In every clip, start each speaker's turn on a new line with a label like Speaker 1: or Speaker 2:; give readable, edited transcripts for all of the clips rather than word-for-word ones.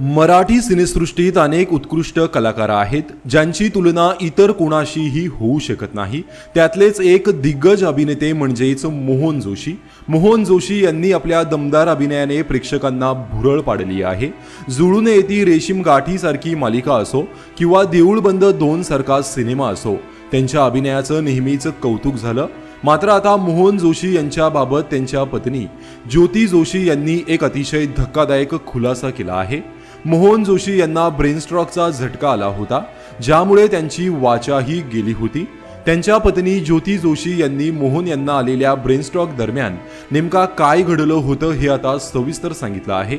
Speaker 1: मराठी सिनेसृष्टीत अनेक उत्कृष्ट कलाकार आहेत ज्यांची तुलना इतर कोणाशीही होऊ शकत नाही। त्यातलेच एक दिग्गज अभिनेते म्हणजेच मोहन जोशी। मोहन जोशी यांनी आपल्या दमदार अभिनयाने प्रेक्षकांना भुरळ पाडली आहे। जुळून येती रेशीम गाठीसारखी मालिका असो किंवा देऊळ बंद 2 सारखा सिनेमा असो, त्यांच्या अभिनयाचं नेहमीच कौतुक झालं। मात्र आता मोहन जोशी यांच्याबाबत त्यांच्या पत्नी ज्योती जोशी यांनी एक अतिशय धक्कादायक खुलासा केला आहे। मोहन जोशी यांना ब्रेनस्ट्रोकचा झटका आला होता, ज्यामुळे त्यांची वाचाही गेली होती। त्यांच्या पत्नी ज्योती जोशी यांनी मोहन यांना आलेल्या ब्रेनस्ट्रोक दरम्यान नेमका काय घडलं होतं हे आता सविस्तर सांगितलं आहे।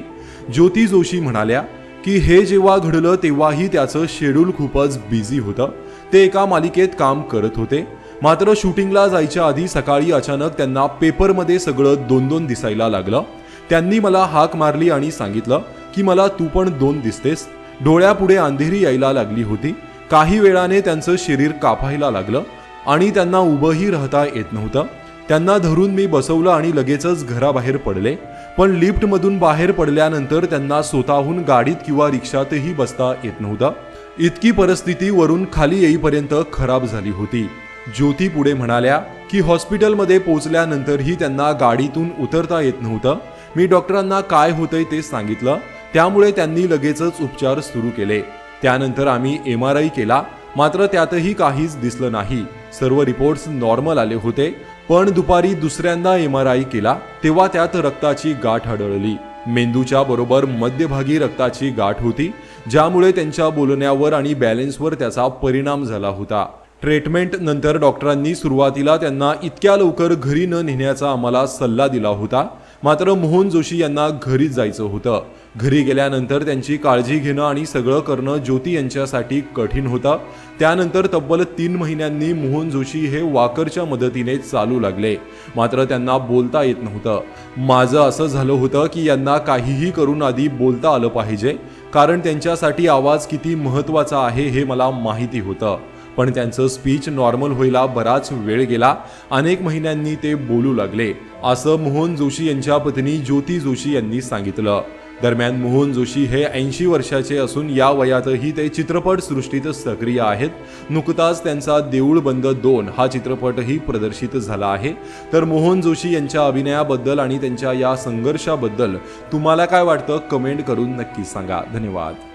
Speaker 1: ज्योती जोशी म्हणाल्या की हे जेव्हा घडलं तेव्हाही त्याचं शेड्यूल खूपच बिझी होतं। ते एका मालिकेत काम करत होते, मात्र शूटिंगला जायच्या आधी सकाळी अचानक त्यांना पेपरमध्ये सगळं 2-2 दिसायला लागलं। त्यांनी मला हाक मारली आणि सांगितलं की मला तू पण 2 दिसतेस। डोळ्यापुढे अंधेरी यायला लागली होती। काही वेळाने त्यांचं शरीर कापायला लागलं आणि त्यांना उभंही राहता येत नव्हतं। त्यांना धरून मी बसवलं आणि लगेचच घराबाहेर पडले, पण लिफ्टमधून बाहेर पडल्यानंतर त्यांना स्वतःहून गाडीत किंवा रिक्षातही बसता येत नव्हतं। इतकी परिस्थिती वरून खाली येईपर्यंत खराब झाली होती। ज्योती पुढे म्हणाल्या की हॉस्पिटलमध्ये पोहोचल्यानंतरही त्यांना गाडीतून उतरता येत नव्हतं। मी डॉक्टरांना काय होतंय ते सांगितलं, त्यामुळे त्यांनी लगेचच उपचार सुरू केले। त्यानंतर आम्ही MRI केला, मात्र त्यातही काहीच दिसलं नाही। सर्व रिपोर्ट्स नॉर्मल आले होते, पण दुपारी दुसऱ्यांदा MRI केला तेव्हा त्यात रक्ताची गाठ आढळली। मेंदूच्या बरोबर मध्यभागी रक्ताची गाठ होती, ज्यामुळे त्यांच्या बोलण्यावर आणि बॅलन्सवर त्याचा परिणाम झाला होता। ट्रीटमेंट नंतर डॉक्टरांनी सुरुवातीला त्यांना इतक्या लवकर घरी न नेण्याचा आम्हाला सल्ला दिला होता, मात्र मोहन जोशी यांना घरी जायचं होतं। घरी गेल्यानंतर त्यांची काळजी घेणं आणि सगळं करणं ज्योती यांच्यासाठी कठीण होतं। त्यानंतर तब्बल 3 महिन्यांनी मोहन जोशी हे वॉकरच्या मदतीने चालू लागले, मात्र त्यांना बोलता येत नव्हतं। माझं असं झालं होतं की यांना काहीही करून आधी बोलता आलं पाहिजे, कारण त्यांच्यासाठी आवाज किती महत्त्वाचा आहे हे मला माहिती होतं। पण त्यांचं स्पीच नॉर्मल व्हायला बराच वेळ गेला। अनेक महिन्यांनी ते बोलू लागले, असं मोहन जोशी यांच्या पत्नी ज्योती जोशी यांनी सांगितलं। दरम्यान मोहन जोशी हे 80 वर्षाचे असून या वयातही ते चित्रपट सृष्टीत सक्रिय आहेत। नुकताच त्यांचा देऊळ बंद 2 हा चित्रपटही प्रदर्शित झाला आहे। तर मोहन जोशी यांच्या अभिनयाबद्दल आणि त्यांच्या या संघर्षाबद्दल तुम्हाला काय वाटतं, कमेंट करून नक्की सांगा। धन्यवाद।